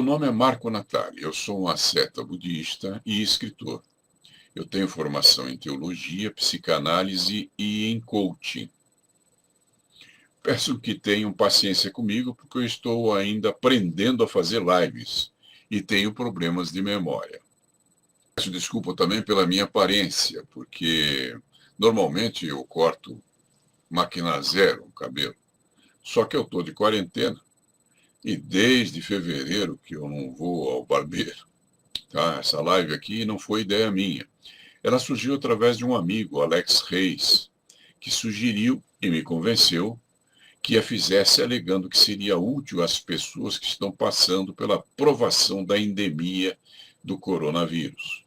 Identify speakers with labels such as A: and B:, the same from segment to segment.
A: nome é Marco Natali, eu sou um asceta budista e escritor. Eu tenho formação em teologia, psicanálise e em coaching. Peço que tenham paciência comigo, porque eu estou ainda aprendendo a fazer lives e tenho problemas de memória. Peço desculpa também pela minha aparência, porque normalmente eu corto máquina zero o cabelo. Só que eu estou de quarentena e desde fevereiro que eu não vou ao barbeiro. Tá? Essa live aqui não foi ideia minha. Ela surgiu através de um amigo, Alex Reis, que sugeriu e me convenceu que a fizesse alegando que seria útil às pessoas que estão passando pela provação da endemia do coronavírus.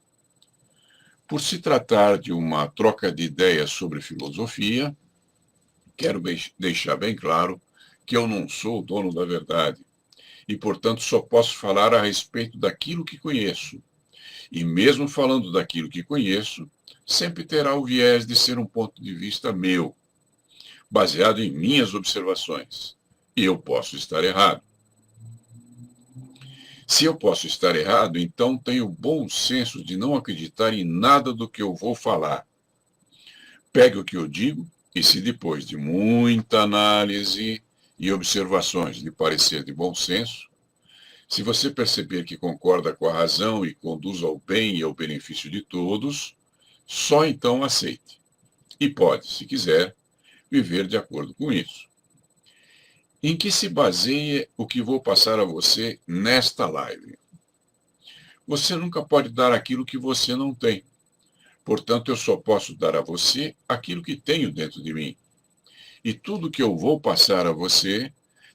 A: Por se tratar de uma troca de ideias sobre filosofia, quero deixar bem claro que eu não sou o dono da verdade e, portanto, só posso falar a respeito daquilo que conheço. E mesmo falando daquilo que conheço, sempre terá o viés de ser um ponto de vista meu, baseado em minhas observações. E eu posso estar errado. Se eu posso estar errado, então tenho bom senso de não acreditar em nada do que eu vou falar. Pegue o que eu digo e, se depois de muita análise e observações lhe parecer de bom senso, se você perceber que concorda com a razão e conduz ao bem e ao benefício de todos, só então aceite. E pode, se quiser, viver de acordo com isso. Em que se baseia o que vou passar a você nesta live? Você nunca pode dar aquilo que você não tem. Portanto, eu só posso dar a você aquilo que tenho dentro de mim. E tudo que eu vou passar a você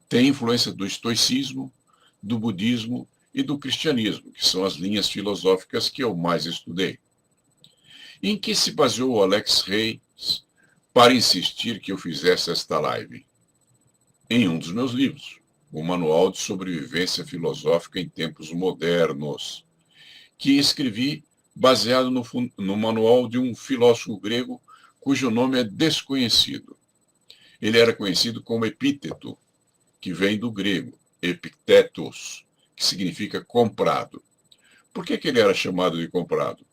A: tem influência do estoicismo, do budismo e do cristianismo, que são as linhas filosóficas que eu mais estudei. Em que se baseou o Alex Reis para insistir que eu fizesse esta live? Em um dos meus livros, o Manual de Sobrevivência Filosófica em Tempos Modernos, que escrevi baseado no manual de um filósofo grego cujo nome é desconhecido. Ele era conhecido como Epíteto, que vem do grego, epictetos, que significa comprado. Por que ele era chamado de comprado?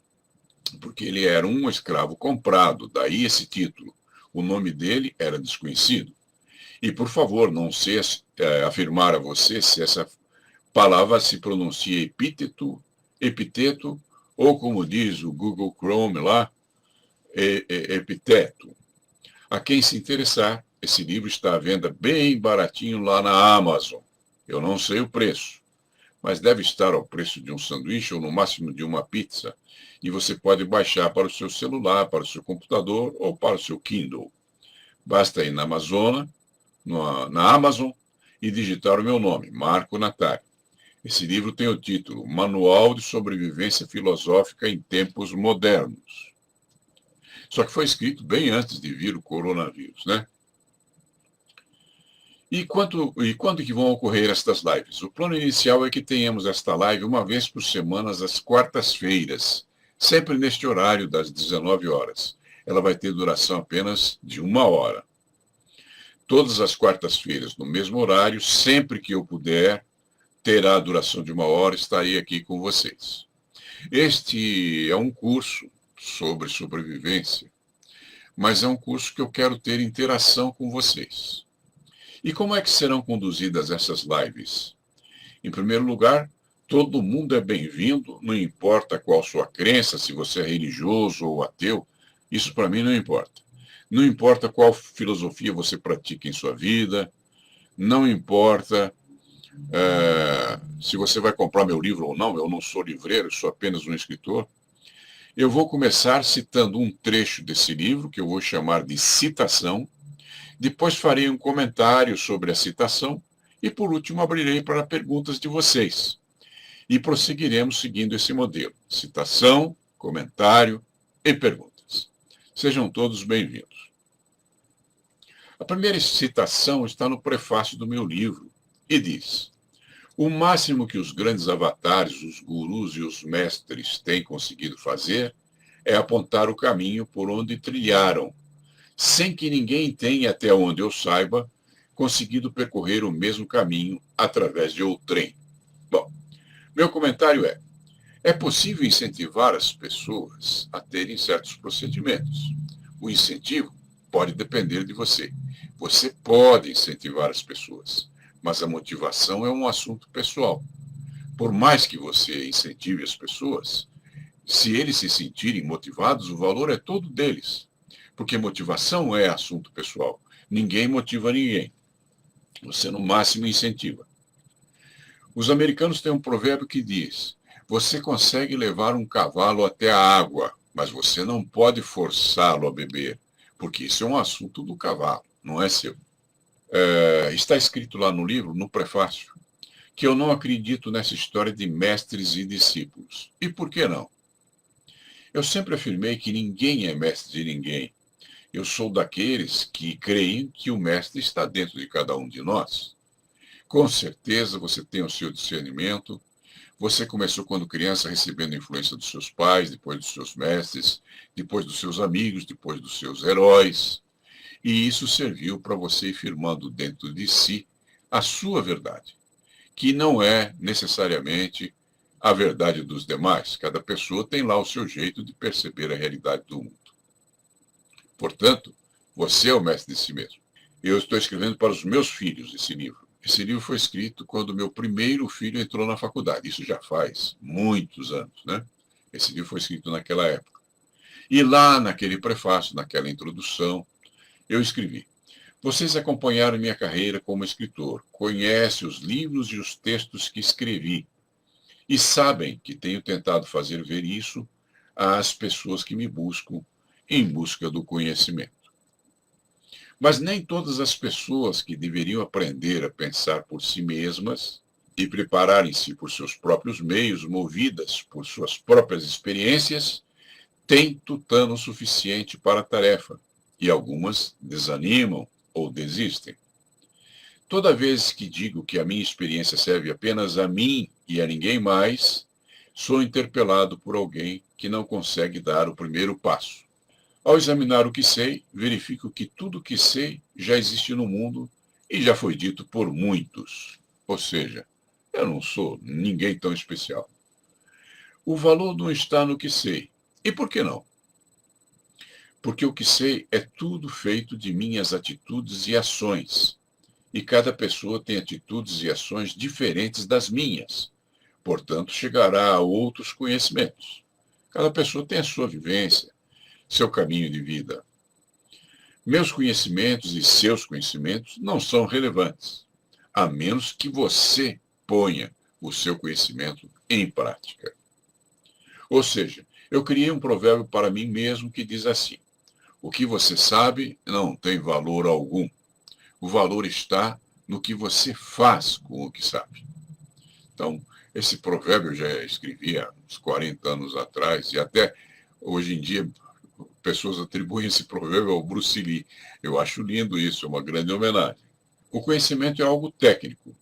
A: Porque ele era um escravo comprado, daí esse título. O nome dele era desconhecido. E, por favor, não sei afirmar a você se essa palavra se pronuncia epíteto, epiteto, ou como diz o Google Chrome lá, epiteto. A quem se interessar, esse livro está à venda bem baratinho lá na Amazon. Eu não sei o preço, mas deve estar ao preço de um sanduíche ou no máximo de uma pizza. E você pode baixar para o seu celular, para o seu computador ou para o seu Kindle. Basta ir na Amazon e digitar o meu nome, Marco Natali. Esse livro tem o título Manual de Sobrevivência Filosófica em Tempos Modernos. Só que foi escrito bem antes de vir o coronavírus, né? E quando que vão ocorrer estas lives? O plano inicial é que tenhamos esta live uma vez por semana, às quartas-feiras, sempre neste horário das 19 horas. Ela vai ter duração apenas de 1 hora. Todas as quartas-feiras, no mesmo horário, sempre que eu puder, terá a duração de 1 hora, estarei aqui com vocês. Este é um curso sobre sobrevivência, mas é um curso que eu quero ter interação com vocês. E como é que serão conduzidas essas lives? Em primeiro lugar, todo mundo é bem-vindo, não importa qual sua crença, se você é religioso ou ateu, isso para mim não importa. Não importa qual filosofia você pratica em sua vida, não importa se você vai comprar meu livro ou não, eu não sou livreiro, eu sou apenas um escritor. Eu vou começar citando um trecho desse livro, que eu vou chamar de citação, depois farei um comentário sobre a citação e, por último, abrirei para perguntas de vocês. E prosseguiremos seguindo esse modelo: citação, comentário e perguntas. Sejam todos bem-vindos. A primeira citação está no prefácio do meu livro e diz: o máximo que os grandes avatares, os gurus e os mestres têm conseguido fazer é apontar o caminho por onde trilharam, sem que ninguém tenha, até onde eu saiba, conseguido percorrer o mesmo caminho através de outrem. Bom, Meu comentário é possível incentivar as pessoas a terem certos procedimentos. O incentivo pode depender de você. Você pode incentivar as pessoas, mas a motivação é um assunto pessoal. Por mais que você incentive as pessoas, se eles se sentirem motivados, o valor é todo deles. Porque motivação é assunto pessoal. Ninguém motiva ninguém. Você, no máximo, incentiva. Os americanos têm um provérbio que diz: você consegue levar um cavalo até a água, mas você não pode forçá-lo a beber, porque isso é um assunto do cavalo, não é seu. Está escrito lá no livro, no prefácio, que eu não acredito nessa história de mestres e discípulos. E por que não? Eu sempre afirmei que ninguém é mestre de ninguém. Eu sou daqueles que creem que o mestre está dentro de cada um de nós. Com certeza você tem o seu discernimento. Você começou quando criança recebendo influência dos seus pais, depois dos seus mestres, depois dos seus amigos, depois dos seus heróis. E isso serviu para você ir firmando dentro de si a sua verdade, que não é necessariamente a verdade dos demais. Cada pessoa tem lá o seu jeito de perceber a realidade do mundo. Portanto, você é o mestre de si mesmo. Eu estou escrevendo para os meus filhos esse livro. Esse livro foi escrito quando meu primeiro filho entrou na faculdade. Isso já faz muitos anos, né? Esse livro foi escrito naquela época. E lá naquele prefácio, naquela introdução, eu escrevi: vocês acompanharam minha carreira como escritor, conhecem os livros e os textos que escrevi e sabem que tenho tentado fazer ver isso às pessoas que me buscam em busca do conhecimento. Mas nem todas as pessoas que deveriam aprender a pensar por si mesmas e prepararem-se por seus próprios meios, movidas por suas próprias experiências, têm tutano suficiente para a tarefa, e algumas desanimam ou desistem. Toda vez que digo que a minha experiência serve apenas a mim e a ninguém mais, sou interpelado por alguém que não consegue dar o primeiro passo. Ao examinar o que sei, verifico que tudo o que sei já existe no mundo e já foi dito por muitos. Ou seja, eu não sou ninguém tão especial. O valor não está no que sei. E por que não? Porque o que sei é tudo feito de minhas atitudes e ações. E cada pessoa tem atitudes e ações diferentes das minhas. Portanto, chegará a outros conhecimentos. Cada pessoa tem a sua vivência, seu caminho de vida. Meus conhecimentos e seus conhecimentos não são relevantes, a menos que você ponha o seu conhecimento em prática. Ou seja, eu criei um provérbio para mim mesmo que diz assim: o que você sabe não tem valor algum. O valor está no que você faz com o que sabe. Então, esse provérbio eu já escrevi há uns 40 anos atrás, e até hoje em dia pessoas atribuem esse provérbio ao Bruce Lee. Eu acho lindo isso, é uma grande homenagem. O conhecimento é algo técnico,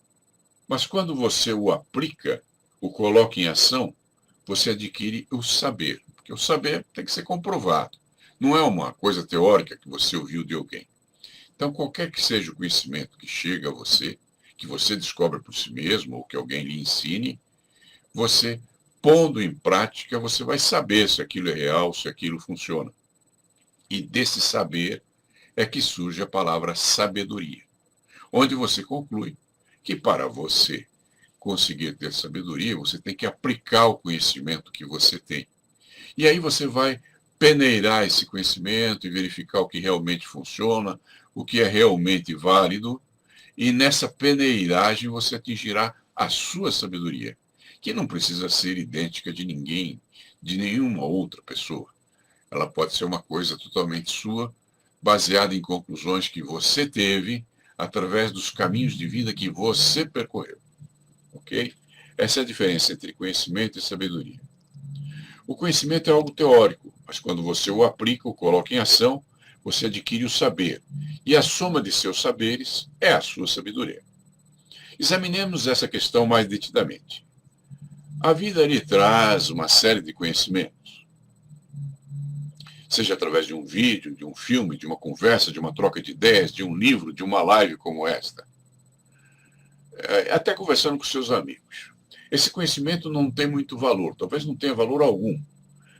A: mas quando você o aplica, o coloca em ação, você adquire o saber. Porque o saber tem que ser comprovado. Não é uma coisa teórica que você ouviu de alguém. Então, qualquer que seja o conhecimento que chega a você, que você descobre por si mesmo, ou que alguém lhe ensine, você, pondo em prática, você vai saber se aquilo é real, se aquilo funciona. E desse saber é que surge a palavra sabedoria, onde você conclui que para você conseguir ter sabedoria, você tem que aplicar o conhecimento que você tem. E aí você vai peneirar esse conhecimento e verificar o que realmente funciona, o que é realmente válido, e nessa peneiragem você atingirá a sua sabedoria, que não precisa ser idêntica de ninguém, de nenhuma outra pessoa. Ela pode ser uma coisa totalmente sua, baseada em conclusões que você teve através dos caminhos de vida que você percorreu. Ok? Essa é a diferença entre conhecimento e sabedoria. O conhecimento é algo teórico, mas quando você o aplica, o coloca em ação, você adquire o saber. E a soma de seus saberes é a sua sabedoria. Examinemos essa questão mais detidamente. A vida lhe traz uma série de conhecimentos, seja através de um vídeo, de um filme, de uma conversa, de uma troca de ideias, de um livro, de uma live como esta, até conversando com seus amigos. Esse conhecimento não tem muito valor, talvez não tenha valor algum,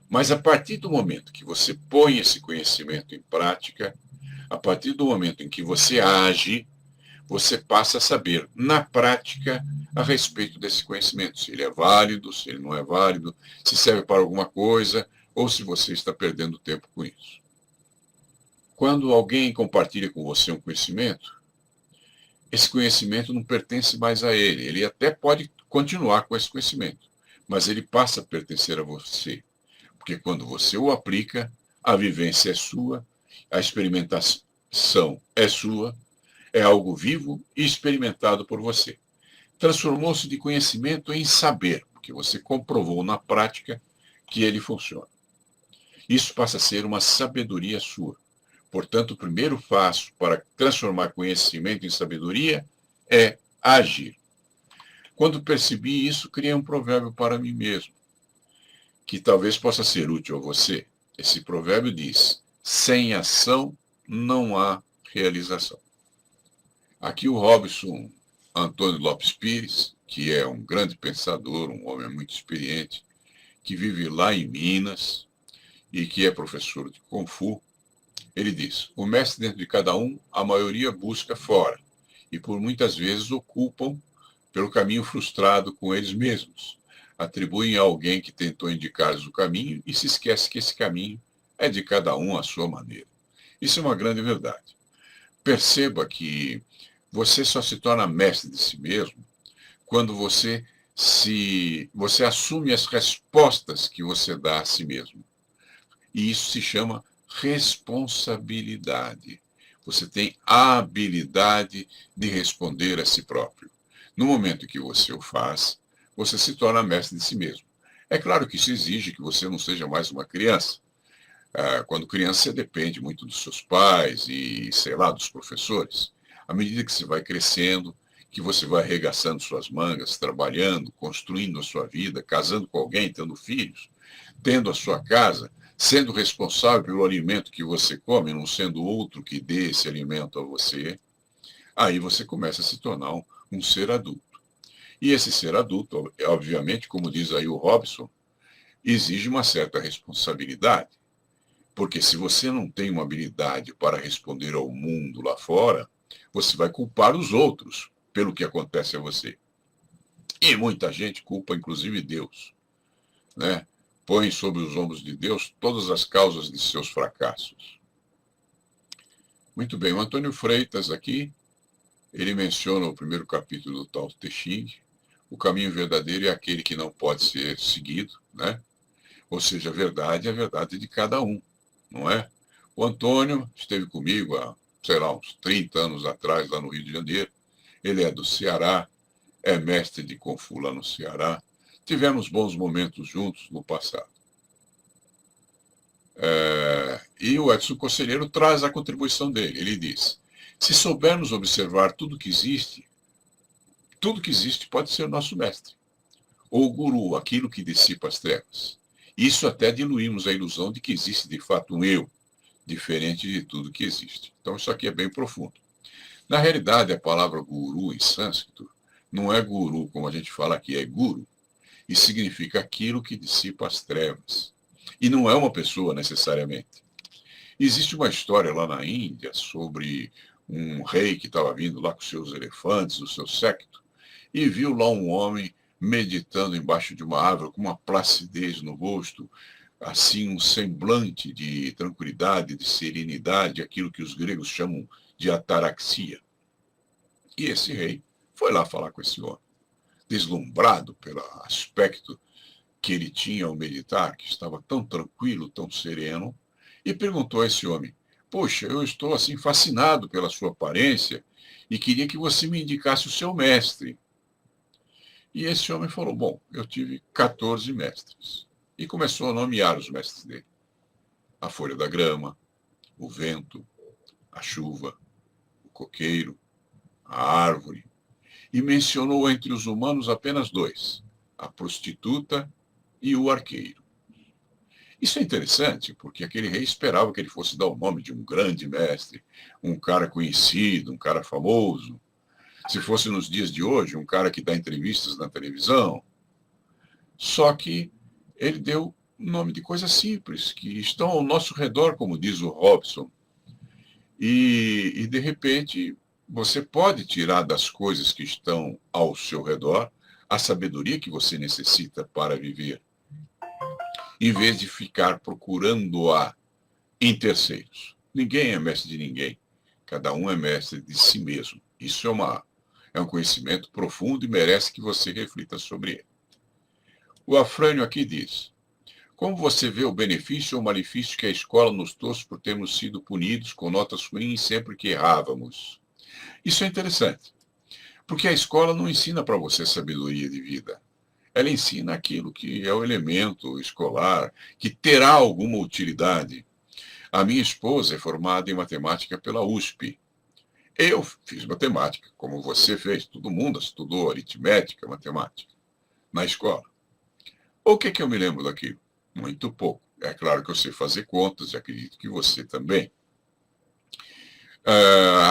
A: mas a partir do momento que você põe esse conhecimento em prática, a partir do momento em que você age, você passa a saber, na prática, a respeito desse conhecimento, se ele é válido, se ele não é válido, se serve para alguma coisa, ou se você está perdendo tempo com isso. Quando alguém compartilha com você um conhecimento, esse conhecimento não pertence mais a ele. Ele até pode continuar com esse conhecimento, mas ele passa a pertencer a você. Porque quando você o aplica, a vivência é sua, a experimentação é sua, é algo vivo e experimentado por você. Transformou-se de conhecimento em saber, porque você comprovou na prática que ele funciona. Isso passa a ser uma sabedoria sua. Portanto, o primeiro passo para transformar conhecimento em sabedoria é agir. Quando percebi isso, criei um provérbio para mim mesmo, que talvez possa ser útil a você. Esse provérbio diz: sem ação não há realização. Aqui o Robson Antônio Lopes Pires, que é um grande pensador, um homem muito experiente, que vive lá em Minas e que é professor de Kung Fu, ele diz: o mestre dentro de cada um, a maioria busca fora, e por muitas vezes ocupam pelo caminho frustrado com eles mesmos. Atribuem a alguém que tentou indicar-lhes o caminho e se esquece que esse caminho é de cada um à sua maneira. Isso é uma grande verdade. Perceba que você só se torna mestre de si mesmo quando você assume as respostas que você dá a si mesmo. E isso se chama responsabilidade. Você tem a habilidade de responder a si próprio. No momento em que você o faz, você se torna mestre de si mesmo. É claro que isso exige que você não seja mais uma criança. Quando criança, você depende muito dos seus pais e, sei lá, dos professores. À medida que você vai crescendo, que você vai arregaçando suas mangas, trabalhando, construindo a sua vida, casando com alguém, tendo filhos, tendo a sua casa, sendo responsável pelo alimento que você come, não sendo outro que dê esse alimento a você, aí você começa a se tornar um ser adulto. E esse ser adulto, obviamente, como diz aí o Robson, exige uma certa responsabilidade. Porque se você não tem uma habilidade para responder ao mundo lá fora, você vai culpar os outros pelo que acontece a você. E muita gente culpa, inclusive, Deus, né? Põe sobre os ombros de Deus todas as causas de seus fracassos. Muito bem, o Antônio Freitas aqui, ele menciona o primeiro capítulo do Tao Te Ching. O caminho verdadeiro é aquele que não pode ser seguido, né? Ou seja, a verdade é a verdade de cada um, não é? O Antônio esteve comigo há, sei lá, uns 30 anos atrás, lá no Rio de Janeiro. Ele é do Ceará, é mestre de Kung Fu lá no Ceará. Tivemos bons momentos juntos no passado. E o Edson Conselheiro traz a contribuição dele. Ele diz: se soubermos observar tudo que existe pode ser nosso mestre. Ou guru, aquilo que dissipa as trevas. Isso até diluímos a ilusão de que existe de fato um eu, diferente de tudo que existe. Então isso aqui é bem profundo. Na realidade, a palavra guru em sânscrito não é guru, como a gente fala aqui, é guru. E significa aquilo que dissipa as trevas. E não é uma pessoa necessariamente. Existe uma história lá na Índia sobre um rei que estava vindo lá com seus elefantes, o seu séquito, e viu lá um homem meditando embaixo de uma árvore com uma placidez no rosto, assim um semblante de tranquilidade, de serenidade, aquilo que os gregos chamam de ataraxia. E esse rei foi lá falar com esse homem, deslumbrado pelo aspecto que ele tinha ao meditar, que estava tão tranquilo, tão sereno, e perguntou a esse homem: poxa, eu estou assim fascinado pela sua aparência e queria que você me indicasse o seu mestre. E esse homem falou: bom, eu tive 14 mestres. E começou a nomear os mestres dele: a folha da grama, o vento, a chuva, o coqueiro, a árvore. E mencionou entre os humanos apenas dois: a prostituta e o arqueiro. Isso é interessante, porque aquele rei esperava que ele fosse dar o nome de um grande mestre, um cara conhecido, um cara famoso. Se fosse nos dias de hoje, um cara que dá entrevistas na televisão. Só que ele deu nome de coisas simples, que estão ao nosso redor, como diz o Robson. E de repente, você pode tirar das coisas que estão ao seu redor a sabedoria que você necessita para viver, em vez de ficar procurando-a em terceiros. Ninguém é mestre de ninguém. Cada um é mestre de si mesmo. Isso é um conhecimento profundo e merece que você reflita sobre ele. O Afrânio aqui diz: como você vê o benefício ou malefício que a escola nos trouxe por termos sido punidos com notas ruins sempre que errávamos? Isso é interessante, porque a escola não ensina para você sabedoria de vida. Ela ensina aquilo que é o elemento escolar, que terá alguma utilidade. A minha esposa é formada em matemática pela USP. Eu fiz matemática, como você fez. Todo mundo estudou aritmética, matemática, na escola. O que eu me lembro daquilo? Muito pouco. É claro que eu sei fazer contas e acredito que você também.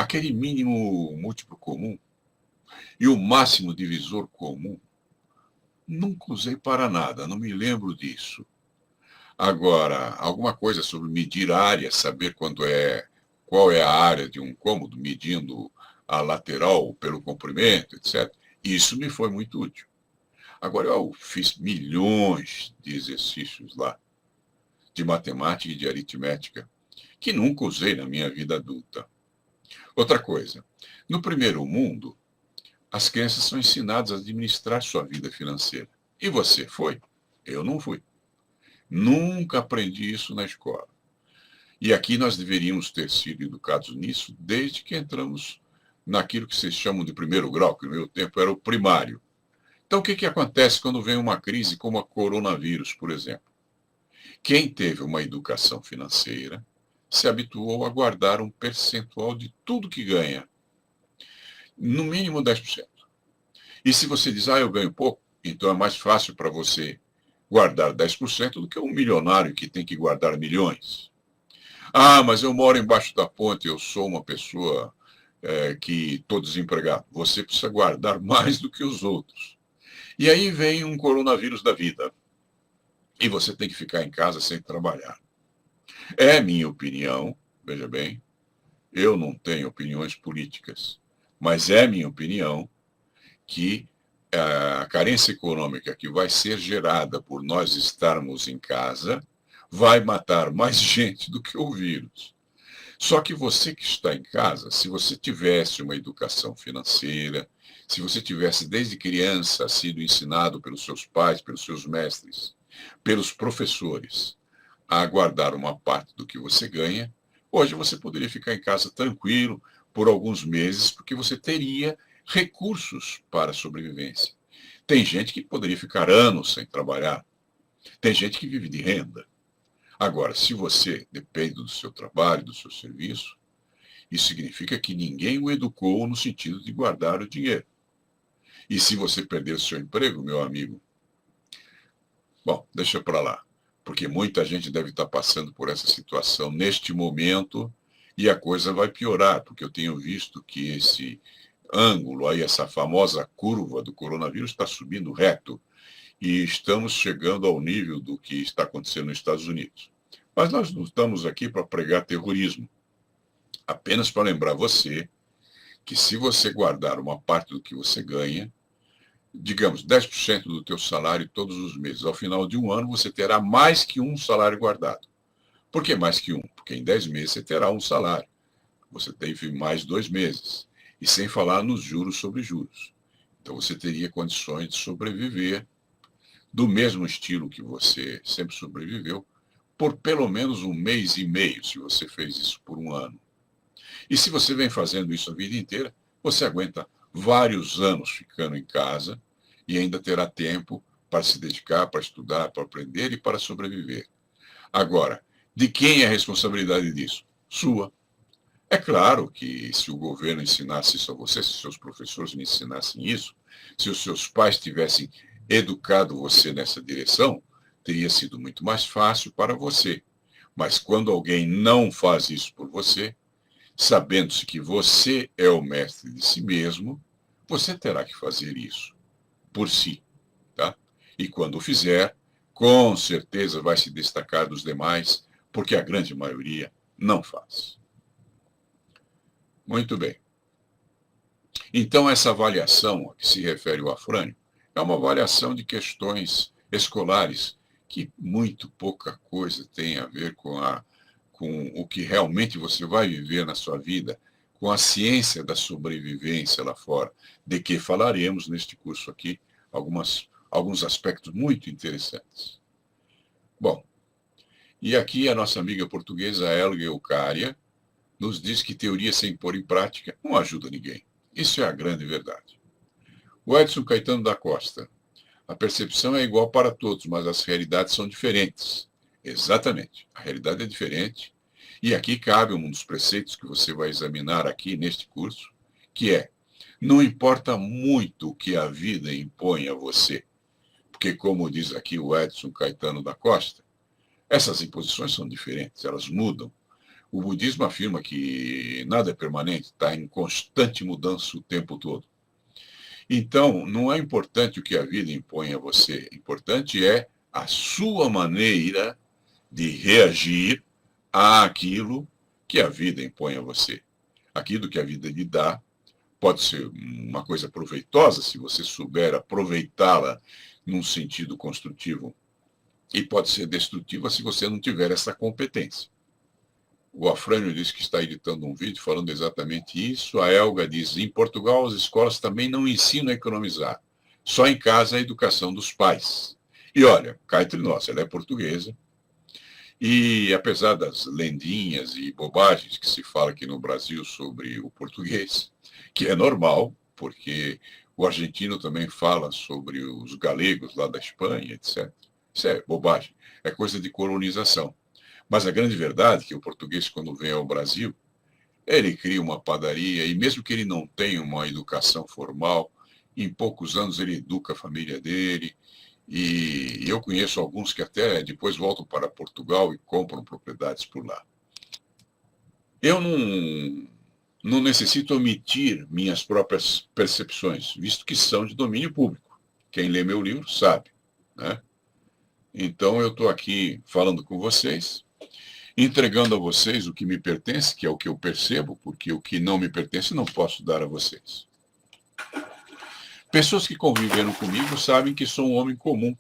A: Aquele mínimo múltiplo comum e o máximo divisor comum, nunca usei para nada, não me lembro disso. Agora, alguma coisa sobre medir área, saber qual é a área de um cômodo, medindo a lateral pelo comprimento, etc. Isso me foi muito útil. Agora, eu fiz milhões de exercícios lá, de matemática e de aritmética, que nunca usei na minha vida adulta. Outra coisa, no primeiro mundo, as crianças são ensinadas a administrar sua vida financeira. E você foi? Eu não fui. Nunca aprendi isso na escola. E aqui nós deveríamos ter sido educados nisso desde que entramos naquilo que vocês chamam de primeiro grau, que no meu tempo era o primário. Então, o que acontece quando vem uma crise como a coronavírus, por exemplo? Quem teve uma educação financeira se habituou a guardar um percentual de tudo que ganha, no mínimo 10%. E se você diz, eu ganho pouco, então é mais fácil para você guardar 10% do que um milionário que tem que guardar milhões. Mas eu moro embaixo da ponte, eu sou uma pessoa que estou desempregado. Você precisa guardar mais do que os outros. E aí vem um coronavírus da vida. E você tem que ficar em casa sem trabalhar. É minha opinião, veja bem, eu não tenho opiniões políticas, mas é minha opinião que a carência econômica que vai ser gerada por nós estarmos em casa vai matar mais gente do que o vírus. Só que você que está em casa, se você tivesse uma educação financeira, se você tivesse desde criança sido ensinado pelos seus pais, pelos seus mestres, pelos professores, a guardar uma parte do que você ganha, hoje você poderia ficar em casa tranquilo por alguns meses, porque você teria recursos para a sobrevivência. Tem gente que poderia ficar anos sem trabalhar. Tem gente que vive de renda. Agora, se você depende do seu trabalho, do seu serviço, isso significa que ninguém o educou no sentido de guardar o dinheiro. E se você perder o seu emprego, meu amigo, bom, deixa para lá, porque muita gente deve estar passando por essa situação neste momento e a coisa vai piorar, porque eu tenho visto que esse ângulo aí, essa famosa curva do coronavírus está subindo reto e estamos chegando ao nível do que está acontecendo nos Estados Unidos. Mas nós não estamos aqui para pregar terrorismo, apenas para lembrar você que se você guardar uma parte do que você ganha, digamos, 10% do teu salário todos os meses, ao final de um ano você terá mais que um salário guardado. Por que mais que um? Porque em 10 meses você terá um salário. Você teve mais 2 meses. E sem falar nos juros sobre juros. Então você teria condições de sobreviver do mesmo estilo que você sempre sobreviveu, por pelo menos um mês e meio, se você fez isso por um ano. E se você vem fazendo isso a vida inteira, você aguenta vários anos ficando em casa e ainda terá tempo para se dedicar, para estudar, para aprender e para sobreviver. Agora, de quem é a responsabilidade disso? Sua. É claro que se o governo ensinasse isso a você, se seus professores lhe ensinassem isso, se os seus pais tivessem educado você nessa direção, teria sido muito mais fácil para você. Mas quando alguém não faz isso por você, sabendo-se que você é o mestre de si mesmo, você terá que fazer isso por si, tá? E quando o fizer, com certeza vai se destacar dos demais, porque a grande maioria não faz. Muito bem. Então, essa avaliação a que se refere o Afrânio é uma avaliação de questões escolares que muito pouca coisa tem a ver com o que realmente você vai viver na sua vida, com a ciência da sobrevivência lá fora, de que falaremos neste curso aqui alguns aspectos muito interessantes. Bom, e aqui a nossa amiga portuguesa Helga Eucária nos diz que teoria sem pôr em prática não ajuda ninguém. Isso é a grande verdade. O Edson Caetano da Costa. A percepção é igual para todos, mas as realidades são diferentes. Exatamente. A realidade é diferente. E aqui cabe um dos preceitos que você vai examinar aqui neste curso, que é: não importa muito o que a vida impõe a você. Porque, como diz aqui o Edson Caetano da Costa, essas imposições são diferentes, elas mudam. O budismo afirma que nada é permanente, está em constante mudança o tempo todo. Então, não é importante o que a vida impõe a você, importante é a sua maneira de reagir àquilo que a vida impõe a você. Aquilo que a vida lhe dá pode ser uma coisa proveitosa, se você souber aproveitá-la num sentido construtivo, e pode ser destrutiva se você não tiver essa competência. O Afrânio diz que está editando um vídeo falando exatamente isso. A Elga diz: em Portugal as escolas também não ensinam a economizar. Só em casa a educação dos pais. E olha, cá entre nós, ela é portuguesa. E apesar das lendinhas e bobagens que se fala aqui no Brasil sobre o português, que é normal, porque o argentino também fala sobre os galegos lá da Espanha, etc. Isso é bobagem, é coisa de colonização. Mas a grande verdade é que o português, quando vem ao Brasil, ele cria uma padaria e mesmo que ele não tenha uma educação formal, em poucos anos ele educa a família dele. E eu conheço alguns que até depois voltam para Portugal e compram propriedades por lá. Eu não necessito omitir minhas próprias percepções, visto que são de domínio público. Quem lê meu livro sabe, né? Então eu estou aqui falando com vocês, entregando a vocês o que me pertence, que é o que eu percebo, porque o que não me pertence não posso dar a vocês. Pessoas que conviveram comigo sabem que sou um homem comum,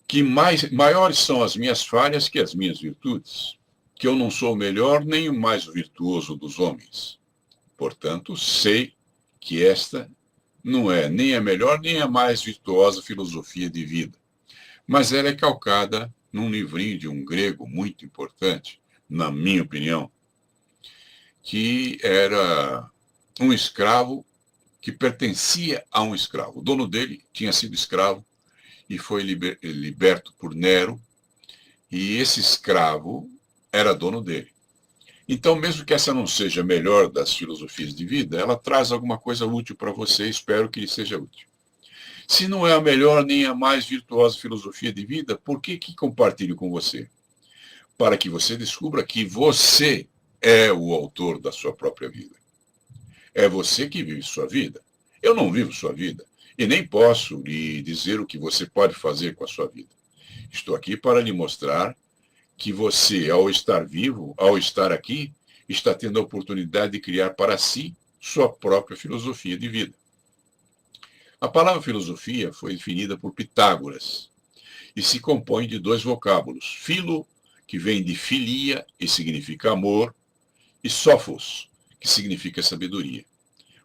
A: que maiores são as minhas falhas que as minhas virtudes, que eu não sou o melhor nem o mais virtuoso dos homens. Portanto, sei que esta não é nem a melhor nem a mais virtuosa filosofia de vida, mas ela é calcada num livrinho de um grego muito importante, na minha opinião, que era um escravo que pertencia a um escravo. O dono dele tinha sido escravo e foi liberto por Nero, e esse escravo era dono dele. Então, mesmo que essa não seja a melhor das filosofias de vida, ela traz alguma coisa útil para você, espero que lhe seja útil. Se não é a melhor nem a mais virtuosa filosofia de vida, por que compartilho com você? Para que você descubra que você é o autor da sua própria vida. É você que vive sua vida. Eu não vivo sua vida e nem posso lhe dizer o que você pode fazer com a sua vida. Estou aqui para lhe mostrar que você, ao estar vivo, ao estar aqui, está tendo a oportunidade de criar para si sua própria filosofia de vida. A palavra filosofia foi definida por Pitágoras e se compõe de dois vocábulos: filo, que vem de filia e significa amor, e sophos, que significa sabedoria.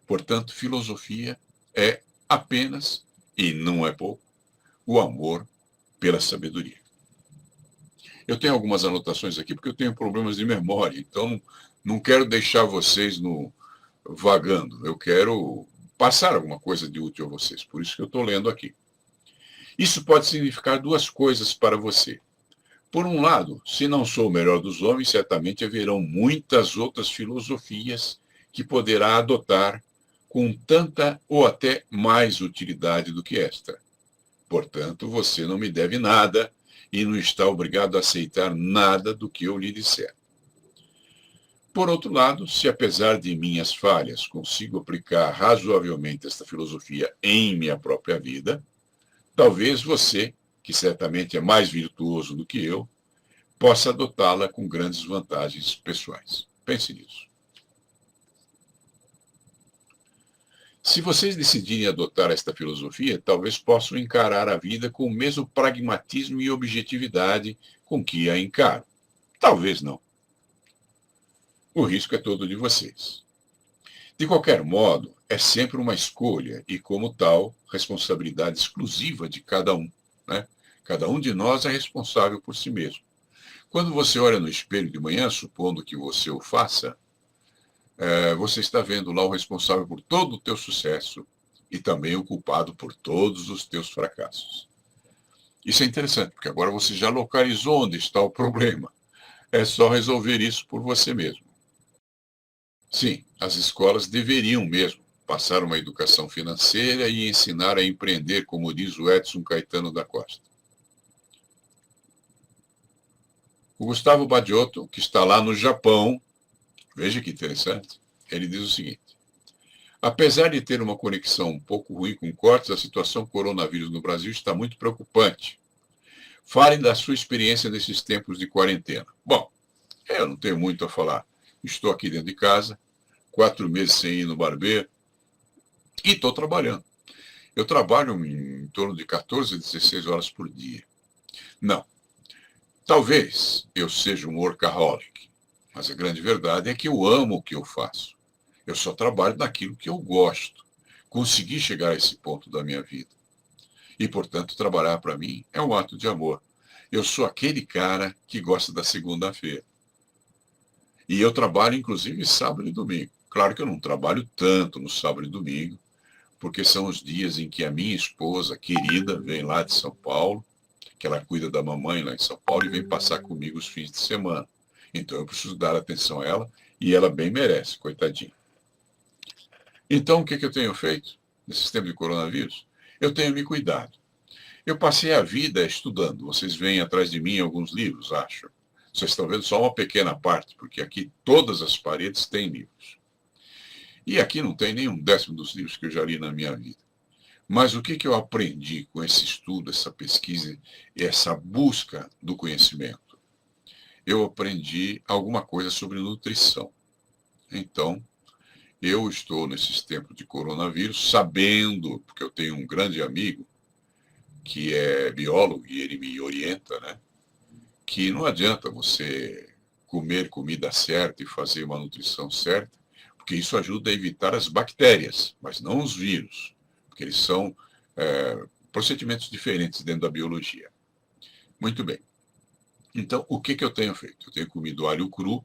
A: Portanto, filosofia é apenas, e não é pouco, o amor pela sabedoria. Eu tenho algumas anotações aqui porque eu tenho problemas de memória, então não quero deixar vocês vagando. Eu quero passar alguma coisa de útil a vocês, por isso que eu estou lendo aqui. Isso pode significar duas coisas para você. Por um lado, se não sou o melhor dos homens, certamente haverão muitas outras filosofias que poderá adotar com tanta ou até mais utilidade do que esta. Portanto, você não me deve nada e não está obrigado a aceitar nada do que eu lhe disser. Por outro lado, se apesar de minhas falhas consigo aplicar razoavelmente esta filosofia em minha própria vida, Talvez você, que certamente é mais virtuoso do que eu, possa adotá-la com grandes vantagens pessoais. Pense nisso. Se vocês decidirem adotar esta filosofia, talvez possam encarar a vida com o mesmo pragmatismo e objetividade com que a encaram. Talvez não. O risco é todo de vocês. De qualquer modo, é sempre uma escolha e, como tal, responsabilidade exclusiva de cada um. Né? Cada um de nós é responsável por si mesmo. Quando você olha no espelho de manhã, supondo que você o faça, você está vendo lá o responsável por todo o teu sucesso e também o culpado por todos os teus fracassos. Isso é interessante, porque agora você já localizou onde está o problema. É só resolver isso por você mesmo. Sim, as escolas deveriam mesmo passar uma educação financeira e ensinar a empreender, como diz o Edson Caetano da Costa. O Gustavo Badiotto, que está lá no Japão, veja que interessante, ele diz o seguinte: apesar de ter uma conexão um pouco ruim com cortes, a situação coronavírus no Brasil está muito preocupante. Fale da sua experiência nesses tempos de quarentena. Bom, eu não tenho muito a falar. Estou aqui dentro de casa, 4 meses sem ir no barbeiro, e estou trabalhando. Eu trabalho em torno de 14 a 16 horas por dia. Não. Talvez eu seja um workaholic, mas a grande verdade é que eu amo o que eu faço. Eu só trabalho naquilo que eu gosto. Consegui chegar a esse ponto da minha vida. E, portanto, trabalhar para mim é um ato de amor. Eu sou aquele cara que gosta da segunda-feira. E eu trabalho, inclusive, sábado e domingo. Claro que eu não trabalho tanto no sábado e domingo, porque são os dias em que a minha esposa querida vem lá de São Paulo, que ela cuida da mamãe lá em São Paulo e vem passar comigo os fins de semana. Então eu preciso dar atenção a ela e ela bem merece, coitadinha. Então o que eu tenho feito nesse tempo de coronavírus? Eu tenho me cuidado. Eu passei a vida estudando. Vocês veem atrás de mim alguns livros, acho. Vocês estão vendo só uma pequena parte, porque aqui todas as paredes têm livros. E aqui não tem nem um décimo dos livros que eu já li na minha vida. Mas o que eu aprendi com esse estudo, essa pesquisa e essa busca do conhecimento? Eu aprendi alguma coisa sobre nutrição. Então, eu estou nesses tempos de coronavírus sabendo, porque eu tenho um grande amigo que é biólogo e ele me orienta, né? Que não adianta você comer comida certa e fazer uma nutrição certa, porque isso ajuda a evitar as bactérias, mas não os vírus, porque eles são procedimentos diferentes dentro da biologia. Muito bem. Então, o que eu tenho feito? Eu tenho comido alho cru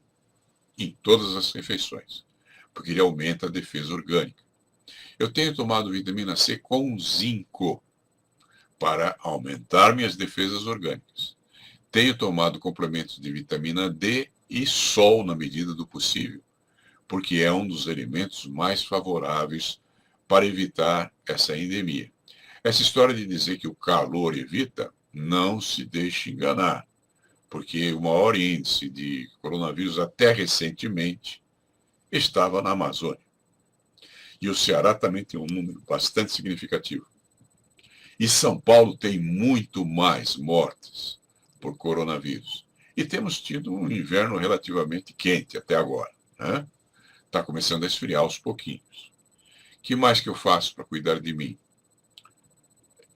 A: em todas as refeições, porque ele aumenta a defesa orgânica. Eu tenho tomado vitamina C com zinco para aumentar minhas defesas orgânicas. Tenho tomado complementos de vitamina D e sol na medida do possível, porque é um dos elementos mais favoráveis para evitar essa endemia. Essa história de dizer que o calor evita, não se deixe enganar, porque o maior índice de coronavírus até recentemente estava na Amazônia. E o Ceará também tem um número bastante significativo. E São Paulo tem muito mais mortes por coronavírus. E temos tido um inverno relativamente quente até agora. Né? Está começando a esfriar aos pouquinhos. O que mais que eu faço para cuidar de mim?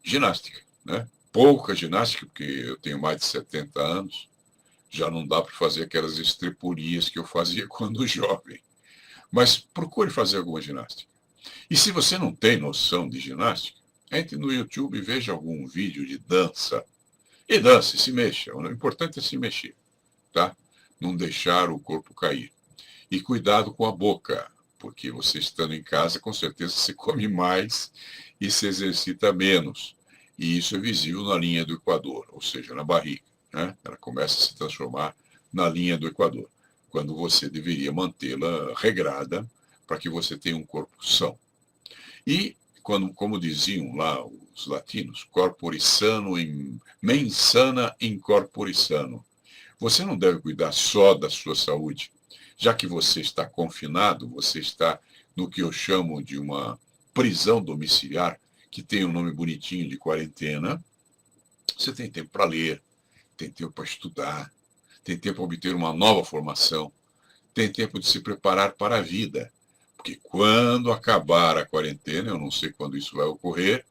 A: Ginástica. Né? Pouca ginástica, porque eu tenho mais de 70 anos. Já não dá para fazer aquelas estripulias que eu fazia quando jovem. Mas procure fazer alguma ginástica. E se você não tem noção de ginástica, entre no YouTube e veja algum vídeo de dança. E dance, se mexa. O importante é se mexer, tá? Não deixar o corpo cair. E cuidado com a boca, porque você estando em casa, com certeza você come mais e se exercita menos. E isso é visível na linha do Equador, ou seja, na barriga. Né? Ela começa a se transformar na linha do Equador, quando você deveria mantê-la regrada para que você tenha um corpo são. E, como diziam lá os latinos, corpore sano, mens sana in corpore sano. Você não deve cuidar só da sua saúde. Já que você está confinado, você está no que eu chamo de uma prisão domiciliar, que tem um nome bonitinho de quarentena, você tem tempo para ler, tem tempo para estudar, tem tempo para obter uma nova formação, tem tempo de se preparar para a vida. Porque quando acabar a quarentena, eu não sei quando isso vai ocorrer,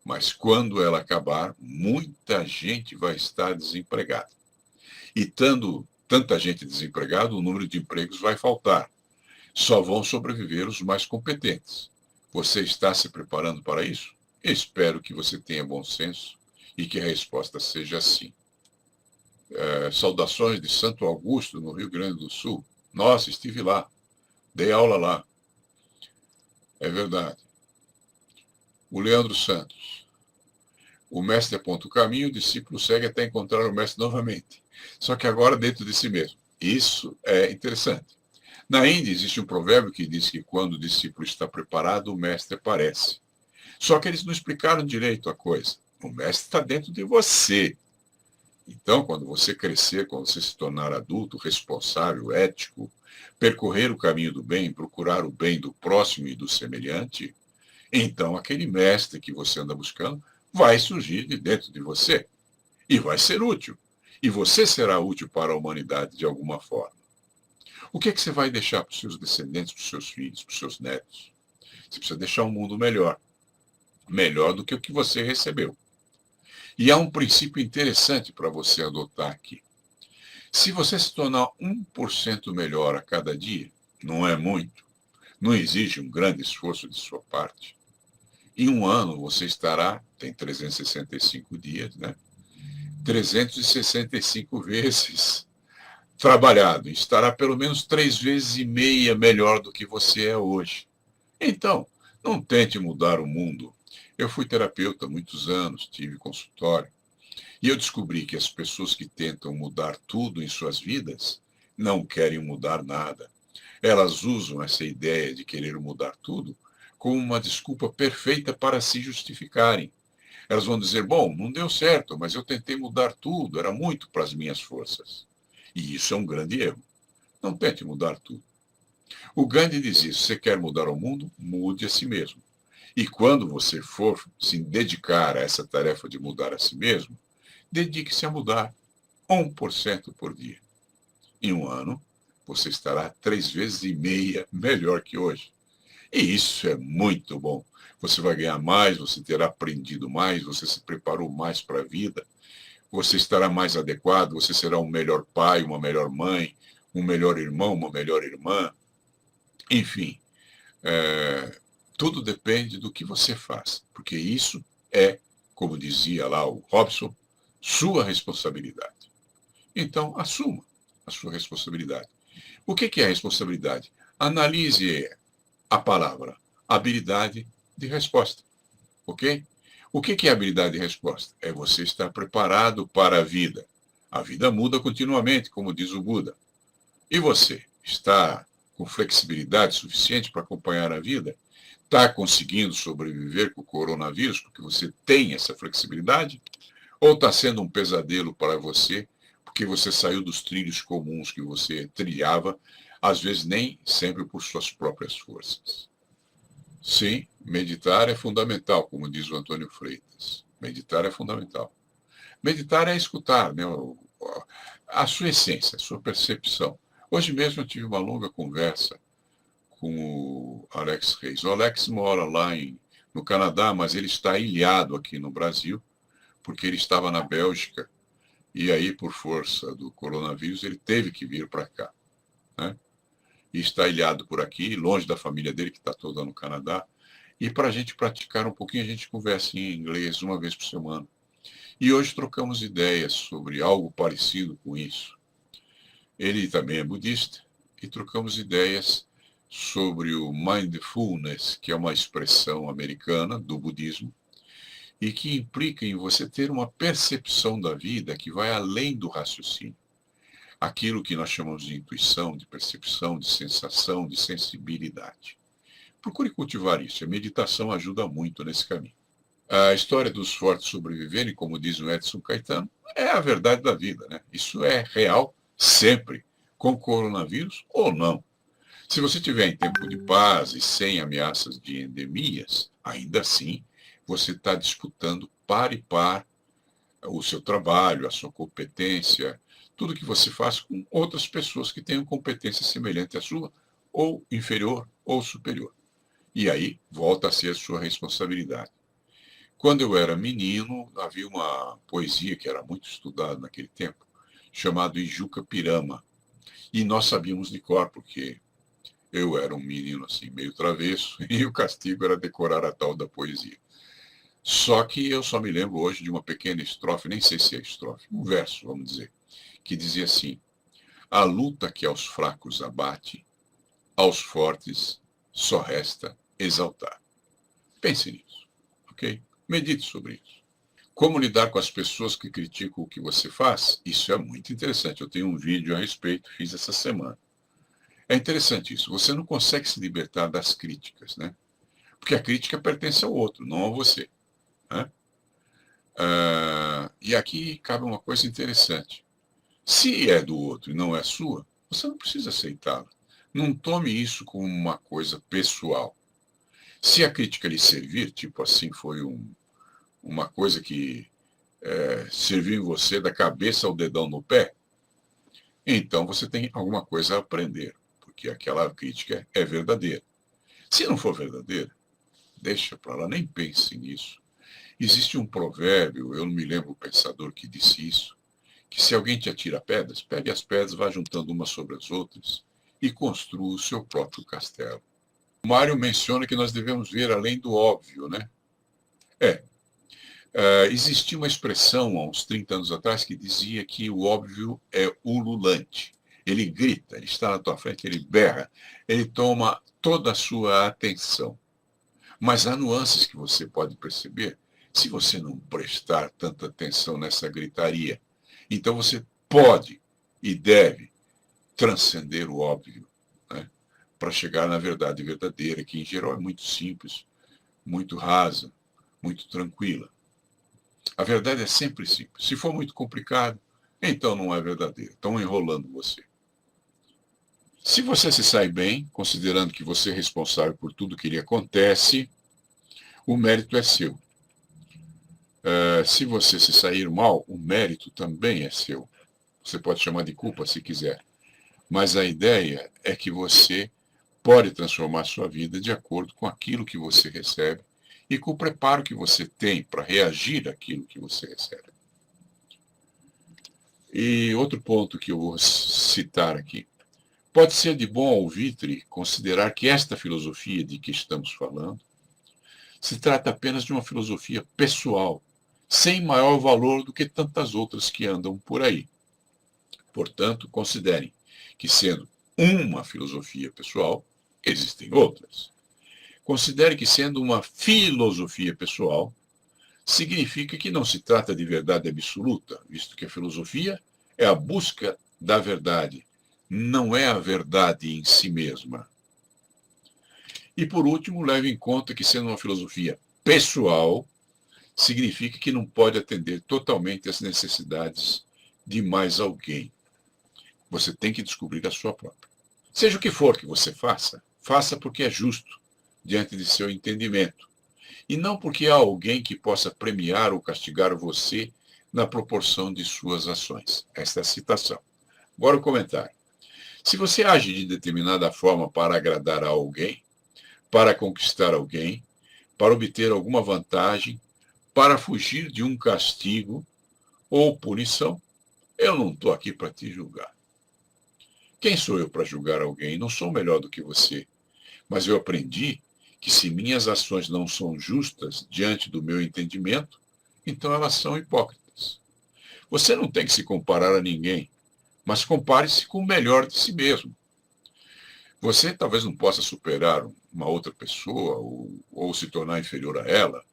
A: mas quando ela acabar, muita gente vai estar desempregada. E estando tanta gente desempregada, o número de empregos vai faltar. Só vão sobreviver os mais competentes. Você está se preparando para isso? Espero que você tenha bom senso e que a resposta seja sim. Saudações de Santo Augusto, no Rio Grande do Sul. Nossa, estive lá. Dei aula lá. É verdade. O Leandro Santos. O mestre aponta o caminho, o discípulo segue até encontrar o mestre novamente. Só que agora dentro de si mesmo. Isso é interessante. Na Índia existe um provérbio que diz que quando o discípulo está preparado, o mestre aparece. Só que eles não explicaram direito a coisa. O mestre está dentro de você. Então, quando você crescer, quando você se tornar adulto, responsável, ético, percorrer o caminho do bem, procurar o bem do próximo e do semelhante, então aquele mestre que você anda buscando vai surgir de dentro de você e vai ser útil. E você será útil para a humanidade de alguma forma. O que é que você vai deixar para os seus descendentes, para os seus filhos, para os seus netos? Você precisa deixar um mundo melhor. Melhor do que o que você recebeu. E há um princípio interessante para você adotar aqui. Se você se tornar 1% melhor a cada dia, não é muito, não exige um grande esforço de sua parte. Em um ano você estará, tem 365 dias, né? 365 vezes trabalhado, estará pelo menos 3,5 vezes melhor do que você é hoje. Então, não tente mudar o mundo. Eu fui terapeuta há muitos anos, tive consultório, e eu descobri que as pessoas que tentam mudar tudo em suas vidas não querem mudar nada. Elas usam essa ideia de querer mudar tudo como uma desculpa perfeita para se justificarem. Elas vão dizer, bom, não deu certo, mas eu tentei mudar tudo, era muito para as minhas forças. E isso é um grande erro. Não tente mudar tudo. O Gandhi diz isso, você quer mudar o mundo? Mude a si mesmo. E quando você for se dedicar a essa tarefa de mudar a si mesmo, dedique-se a mudar 1% por dia. Em um ano, você estará 3,5 vezes melhor que hoje. E isso é muito bom. Você vai ganhar mais, você terá aprendido mais, você se preparou mais para a vida, você estará mais adequado, você será um melhor pai, uma melhor mãe, um melhor irmão, uma melhor irmã. Enfim, tudo depende do que você faz, porque isso é, como dizia lá o Robson, sua responsabilidade. Então, assuma a sua responsabilidade. O que é a responsabilidade? Analise a palavra habilidade de resposta, ok? O que é habilidade de resposta? É você estar preparado para a vida. A vida muda continuamente, como diz o Buda. E você está com flexibilidade suficiente para acompanhar a vida? Está conseguindo sobreviver com o coronavírus porque você tem essa flexibilidade? Ou está sendo um pesadelo para você porque você saiu dos trilhos comuns que você trilhava, às vezes nem sempre por suas próprias forças? Sim, meditar é fundamental, como diz o Antônio Freitas. Meditar é fundamental. Meditar é escutar, né, a sua essência, a sua percepção. Hoje mesmo eu tive uma longa conversa com o Alex Reis. O Alex mora lá no Canadá, mas ele está ilhado aqui no Brasil, porque ele estava na Bélgica e aí, por força do coronavírus, ele teve que vir para cá, né? E está ilhado por aqui, longe da família dele, que está toda no Canadá. E para a gente praticar um pouquinho, a gente conversa em inglês uma vez por semana. E hoje trocamos ideias sobre algo parecido com isso. Ele também é budista e trocamos ideias sobre o mindfulness, que é uma expressão americana do budismo, e que implica em você ter uma percepção da vida que vai além do raciocínio. Aquilo que nós chamamos de intuição, de percepção, de sensação, de sensibilidade. Procure cultivar isso. A meditação ajuda muito nesse caminho. A história dos fortes sobreviverem, como diz o Edson Caetano, é a verdade da vida, né? Isso é real sempre, com coronavírus ou não. Se você tiver em tempo de paz e sem ameaças de endemias, ainda assim, você está disputando par e par o seu trabalho, a sua competência, tudo que você faz com outras pessoas que tenham competência semelhante à sua, ou inferior ou superior. E aí volta a ser sua responsabilidade. Quando eu era menino, havia uma poesia que era muito estudada naquele tempo, chamada Ijuca Pirama. E nós sabíamos de cor, porque eu era um menino assim, meio travesso, e o castigo era decorar a tal da poesia. Só que eu só me lembro hoje de uma pequena estrofe, nem sei se é estrofe, um verso, vamos dizer, que dizia assim: a luta que aos fracos abate, aos fortes só resta exaltar. Pense nisso, ok? Medite sobre isso. Como lidar com as pessoas que criticam o que você faz? Isso é muito interessante. Eu tenho um vídeo a respeito, fiz essa semana. É interessante isso. Você não consegue se libertar das críticas, né? Porque a crítica pertence ao outro, não a você. Né? E aqui cabe uma coisa interessante. Se é do outro e não é sua, você não precisa aceitá-la. Não tome isso como uma coisa pessoal. Se a crítica lhe servir, tipo assim, foi uma coisa que serviu em você da cabeça ao dedão no pé, então você tem alguma coisa a aprender, porque aquela crítica é verdadeira. Se não for verdadeira, deixa para lá, nem pense nisso. Existe um provérbio, eu não me lembro o pensador que disse isso, que se alguém te atira pedras, pegue as pedras, vá juntando umas sobre as outras e construa o seu próprio castelo. O Mário menciona que nós devemos ver além do óbvio, né? Existia uma expressão há uns 30 anos atrás que dizia que o óbvio é ululante. Ele grita, ele está na tua frente, ele berra, ele toma toda a sua atenção. Mas há nuances que você pode perceber se você não prestar tanta atenção nessa gritaria. Então você pode e deve transcender o óbvio, né, para chegar na verdade verdadeira, que em geral é muito simples, muito rasa, muito tranquila. A verdade é sempre simples. Se for muito complicado, então não é verdadeiro. Estão enrolando você. Se você se sai bem, considerando que você é responsável por tudo que lhe acontece, o mérito é seu. Se você se sair mal, o mérito também é seu. Você pode chamar de culpa se quiser. Mas a ideia é que você pode transformar sua vida de acordo com aquilo que você recebe e com o preparo que você tem para reagir àquilo que você recebe. E outro ponto que eu vou citar aqui. Pode ser de bom alvitre considerar que esta filosofia de que estamos falando se trata apenas de uma filosofia pessoal, sem maior valor do que tantas outras que andam por aí. Portanto, considerem que, sendo uma filosofia pessoal, existem outras. Considere que, sendo uma filosofia pessoal, significa que não se trata de verdade absoluta, visto que a filosofia é a busca da verdade, não é a verdade em si mesma. E, por último, leve em conta que, sendo uma filosofia pessoal, significa que não pode atender totalmente às necessidades de mais alguém. Você tem que descobrir a sua própria. Seja o que for que você faça, faça porque é justo, diante de seu entendimento. E não porque há alguém que possa premiar ou castigar você na proporção de suas ações. Esta é a citação. Agora o comentário. Se você age de determinada forma para agradar a alguém, para conquistar alguém, para obter alguma vantagem, para fugir de um castigo ou punição, eu não estou aqui para te julgar. Quem sou eu para julgar alguém? Não sou melhor do que você. Mas eu aprendi que se minhas ações não são justas diante do meu entendimento, então elas são hipócritas. Você não tem que se comparar a ninguém, mas compare-se com o melhor de si mesmo. Você talvez não possa superar uma outra pessoa ou se tornar inferior a ela,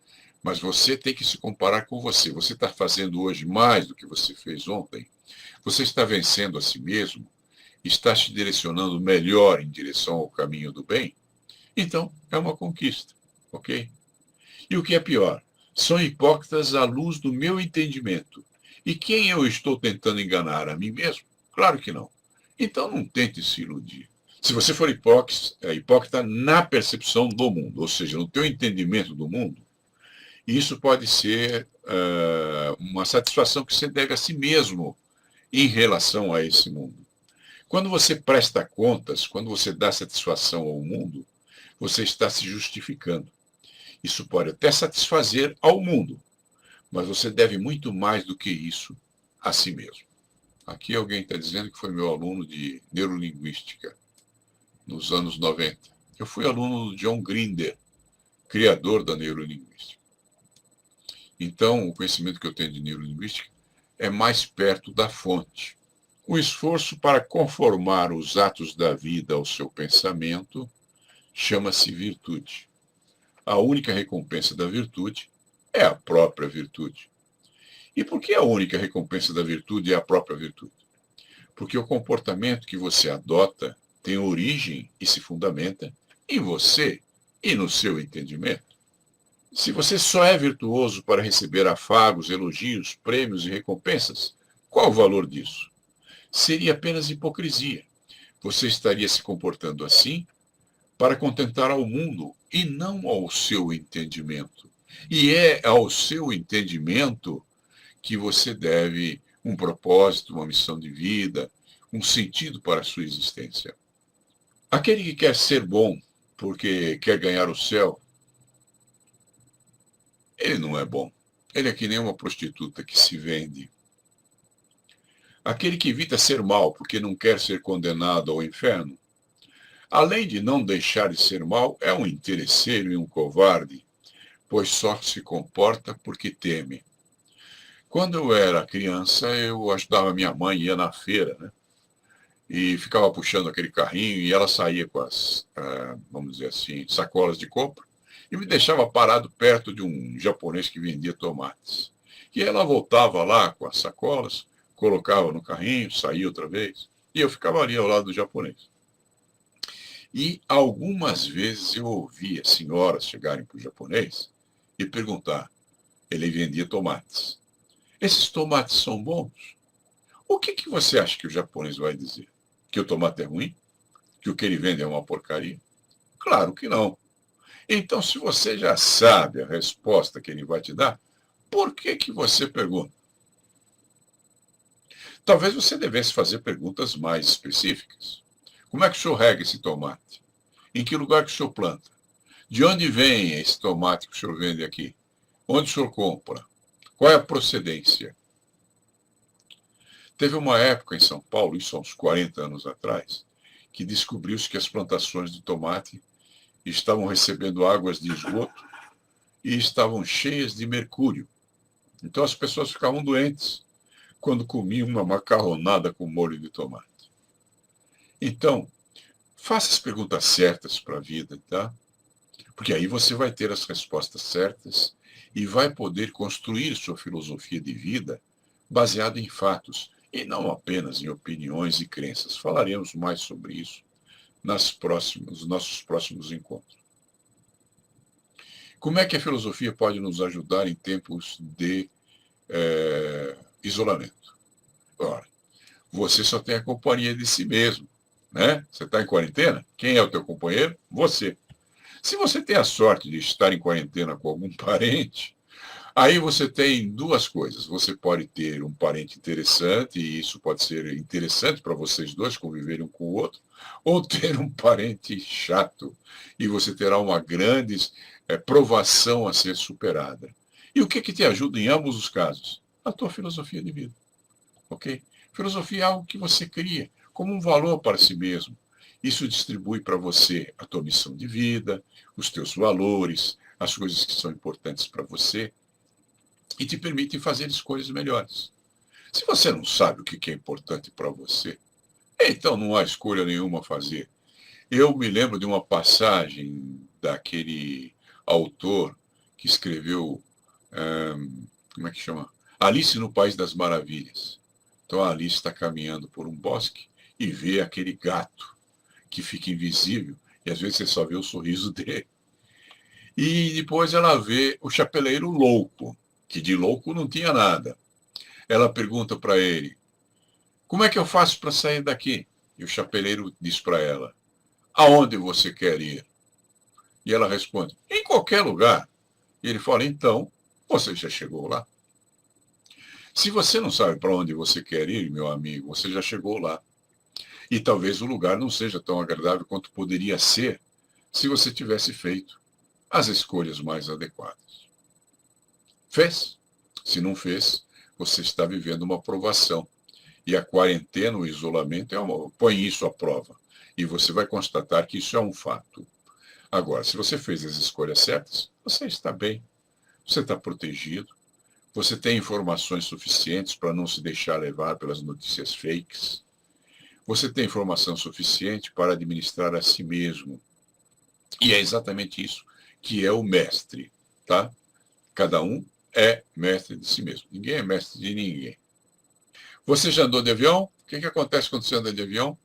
A: mas você tem que se comparar com você. Você está fazendo hoje mais do que você fez ontem. Você está vencendo a si mesmo. Está se direcionando melhor em direção ao caminho do bem. Então, é uma conquista, ok? E o que é pior? São hipócritas à luz do meu entendimento. E quem eu estou tentando enganar? A mim mesmo? Claro que não. Então não tente se iludir. Se você for hipócrita na percepção do mundo, ou seja, no teu entendimento do mundo, E isso pode ser uma satisfação que você deve a si mesmo em relação a esse mundo. Quando você presta contas, quando você dá satisfação ao mundo, você está se justificando. Isso pode até satisfazer ao mundo, mas você deve muito mais do que isso a si mesmo. Aqui alguém está dizendo que foi meu aluno de neurolinguística nos anos 90. Eu fui aluno do John Grinder, criador da neurolinguística. Então, o conhecimento que eu tenho de neurolinguística é mais perto da fonte. O esforço para conformar os atos da vida ao seu pensamento chama-se virtude. A única recompensa da virtude é a própria virtude. E por que a única recompensa da virtude é a própria virtude? Porque o comportamento que você adota tem origem e se fundamenta em você e no seu entendimento. Se você só é virtuoso para receber afagos, elogios, prêmios e recompensas, qual o valor disso? Seria apenas hipocrisia. Você estaria se comportando assim para contentar ao mundo e não ao seu entendimento. E é ao seu entendimento que você deve um propósito, uma missão de vida, um sentido para a sua existência. Aquele que quer ser bom porque quer ganhar o céu, ele não é bom. Ele é que nem uma prostituta que se vende. Aquele que evita ser mal porque não quer ser condenado ao inferno, além de não deixar de ser mal, é um interesseiro e um covarde, pois só se comporta porque teme. Quando eu era criança, eu ajudava minha mãe, ia na feira, né? E ficava puxando aquele carrinho e ela saía com as, vamos dizer assim, sacolas de compra e me deixava parado perto de um japonês que vendia tomates. E ela voltava lá com as sacolas, colocava no carrinho, saía outra vez, e eu ficava ali ao lado do japonês. E algumas vezes eu ouvia senhoras chegarem para o japonês e perguntar, ele vendia tomates. Esses tomates são bons? O que você acha que o japonês vai dizer? Que o tomate é ruim? Que o que ele vende é uma porcaria? Claro que não. Então, se você já sabe a resposta que ele vai te dar, por que você pergunta? Talvez você devesse fazer perguntas mais específicas. Como é que o senhor rega esse tomate? Em que lugar que o senhor planta? De onde vem esse tomate que o senhor vende aqui? Onde o senhor compra? Qual é a procedência? Teve uma época em São Paulo, isso há uns 40 anos atrás, que descobriu-se que as plantações de tomate estavam recebendo águas de esgoto e estavam cheias de mercúrio. Então as pessoas ficavam doentes quando comiam uma macarronada com molho de tomate. Então, faça as perguntas certas para a vida, tá? Porque aí você vai ter as respostas certas e vai poder construir sua filosofia de vida baseada em fatos e não apenas em opiniões e crenças. Falaremos mais sobre isso nos nossos próximos encontros. Como é que a filosofia pode nos ajudar em tempos de isolamento? Ora, você só tem a companhia de si mesmo, né? Você está em quarentena? Quem é o teu companheiro? Você. Se você tem a sorte de estar em quarentena com algum parente, aí você tem duas coisas. Você pode ter um parente interessante, e isso pode ser interessante para vocês dois conviverem um com o outro, ou ter um parente chato, e você terá uma grande provação a ser superada. E o que te ajuda em ambos os casos? A tua filosofia de vida. Ok? Filosofia é algo que você cria como um valor para si mesmo. Isso distribui para você a tua missão de vida, os teus valores, as coisas que são importantes para você e te permite fazer escolhas melhores. Se você não sabe o que é importante para você, então não há escolha nenhuma a fazer. Eu me lembro de uma passagem daquele autor que escreveu, como é que chama? Alice no País das Maravilhas. Então a Alice está caminhando por um bosque e vê aquele gato que fica invisível e às vezes você só vê o sorriso dele. E depois ela vê o chapeleiro louco, que de louco não tinha nada. Ela pergunta para ele, como é que eu faço para sair daqui? E o chapeleiro diz para ela, aonde você quer ir? E ela responde, em qualquer lugar. E ele fala, então, Você já chegou lá? Se você não sabe para onde você quer ir, meu amigo, você já chegou lá. E talvez o lugar não seja tão agradável quanto poderia ser se você tivesse feito as escolhas mais adequadas. Fez? Se não fez, você está vivendo uma provação. E a quarentena, o isolamento, põe isso à prova. E você vai constatar que isso é um fato. Agora, se você fez as escolhas certas, você está bem, você está protegido, você tem informações suficientes para não se deixar levar pelas notícias fakes, você tem informação suficiente para administrar a si mesmo. E é exatamente isso que é o mestre, tá? Cada um é mestre de si mesmo. Ninguém é mestre de ninguém. Você já andou de avião? O que acontece quando você anda de avião?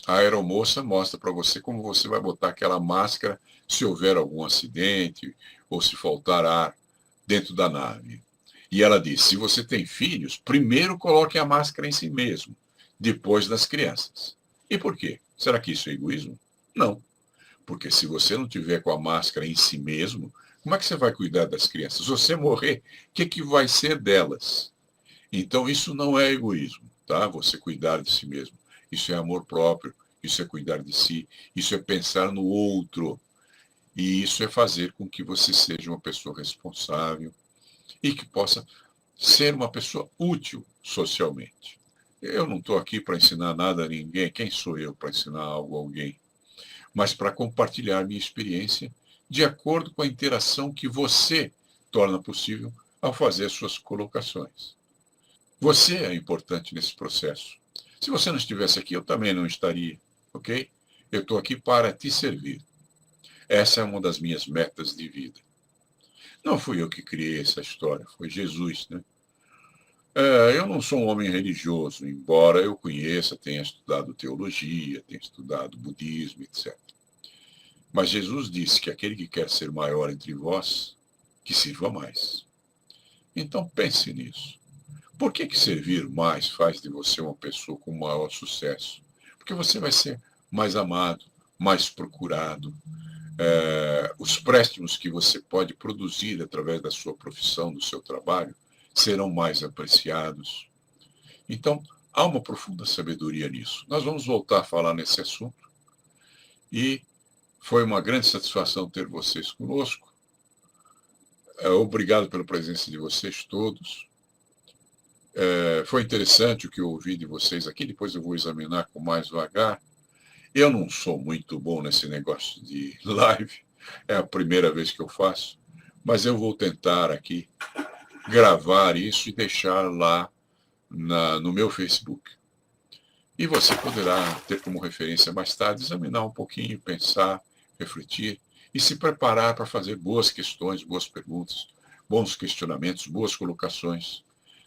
A: A aeromoça mostra para você como você vai botar aquela máscara se houver algum acidente ou se faltar ar dentro da nave. E ela diz, se você tem filhos, primeiro coloque a máscara em si mesmo, depois nas crianças. E por quê? Será que isso é egoísmo? Não. Porque se você não tiver com a máscara em si mesmo, como é que você vai cuidar das crianças? Se você morrer, o que vai ser delas? Então, isso não é egoísmo, tá? Você cuidar de si mesmo. Isso é amor próprio, isso é cuidar de si, isso é pensar no outro. E isso é fazer com que você seja uma pessoa responsável e que possa ser uma pessoa útil socialmente. Eu não estou aqui para ensinar nada a ninguém. Quem sou eu para ensinar algo a alguém? Mas para compartilhar minha experiência de acordo com a interação que você torna possível ao fazer suas colocações. Você é importante nesse processo. Se você não estivesse aqui, eu também não estaria, ok? Eu estou aqui para te servir. Essa é uma das minhas metas de vida. Não fui eu que criei essa história, foi Jesus, né? Eu não sou um homem religioso, embora eu conheça, tenha estudado teologia, tenha estudado budismo, etc. Mas Jesus disse que aquele que quer ser maior entre vós, que sirva mais. Então pense nisso. Por que servir mais faz de você uma pessoa com maior sucesso? Porque você vai ser mais amado, mais procurado. Os préstimos que você pode produzir através da sua profissão, do seu trabalho, serão mais apreciados. Então, há uma profunda sabedoria nisso. Nós vamos voltar a falar nesse assunto. E foi uma grande satisfação ter vocês conosco. Obrigado pela presença de vocês todos. Foi interessante o que eu ouvi de vocês aqui, depois eu vou examinar com mais vagar. Eu não sou muito bom nesse negócio de live, é a primeira vez que eu faço, mas eu vou tentar aqui gravar isso e deixar lá no meu Facebook. E você poderá ter como referência mais tarde, examinar um pouquinho, pensar, refletir e se preparar para fazer boas questões, boas perguntas, bons questionamentos, boas colocações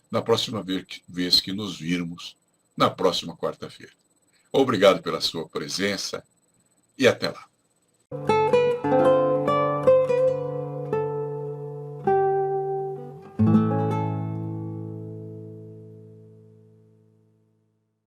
A: na próxima vez que nos virmos, na próxima quarta-feira. Obrigado pela sua presença e até lá.